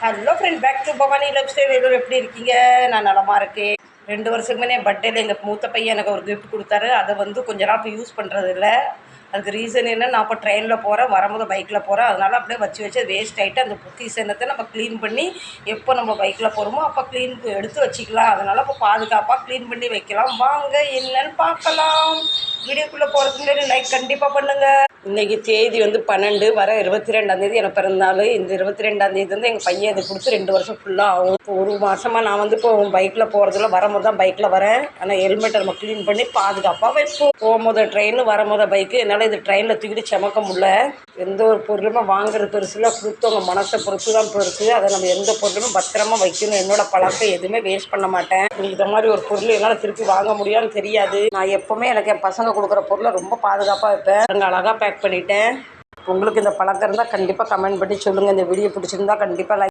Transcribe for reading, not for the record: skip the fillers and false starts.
Hello friend, back to Bhavani life style. எல்லோரும் எப்படி இருக்கீங்க? நான் நலமாக இருக்கேன். 2 வருஷத்துக்கு முன்னே என் பர்த்டேல எங்கள் மூத்த பையன் எனக்கு ஒரு கிஃப்ட் கொடுத்தாரு. அதை கொஞ்ச நாள் இப்போ யூஸ் பண்ணுறது இல்லை. அதுக்கு ரீசன் என்ன, நான் இப்போ ட்ரெயினில் போகிறேன், வரும்போது பைக்கில் போகிறேன். அதனால் அப்படியே வச்சு அது வேஸ்ட் ஆகிட்டு, அந்த பொக்கிஷத்தை நம்ம க்ளீன் பண்ணி எப்போ நம்ம பைக்கில் போகிறோமோ அப்போ க்ளீன் எடுத்து வச்சுக்கலாம். அதனால் இப்போ பாதுகாப்பாக க்ளீன் பண்ணி வைக்கலாம். வாங்க என்னன்னு பார்க்கலாம். வீடியோக்குள்ளே போகிறதுக்கு முன்னாடி லைக் கண்டிப்பாக பண்ணுங்கள். இன்றைக்கி தேதி 12 வர 22ஆந்தேதி எனக்கு பிறந்தாள். இந்த 22ஆந்தேதி எங்கள் பையன் இதை கொடுத்து 2 வருஷம் ஃபுல்லாக ஆகும். இப்போ ஒரு மாதமாக நான் இப்போ பைக்கில் போகிறதில்ல, வரும்போது தான் பைக்கில் வரேன். ஆனால் ஹெல்மெட்டை நம்ம க்ளீன் பண்ணி பாதுகாப்பாக வைப்போம். போகும்போது ட்ரெயின், வரும்போது பைக்கு. என்னால் இது ட்ரெயினில் தூக்கிட்டு சுமக்க முடியல. எந்த ஒரு பொருளுமே வாங்குறது பெருசுல, கொடுத்தவங்க மனசை பொறுத்து தான் பெருசு. அதை நம்ம எந்த பொருளுமே பத்திரமா வைக்கணும். என்னோட பழக்கம் எதுவுமே வேஸ்ட் பண்ண மாட்டேன். இந்த மாதிரி ஒரு பொருள் என்னால் திருப்பி வாங்க முடியாதுன்னு தெரியாது. நான் எப்போவுமே எனக்கு என் பசங்க கொடுக்குற பொருளை ரொம்ப பாதுகாப்பாக வைப்பேன். அங்கே அழகாக பேக் பண்ணிட்டேன். உங்களுக்கு இந்த பழக்கம் இருந்தால் கண்டிப்பாக கமெண்ட் பண்ணி சொல்லுங்கள். இந்த வீடியோ பிடிச்சிருந்தா கண்டிப்பாக லைக்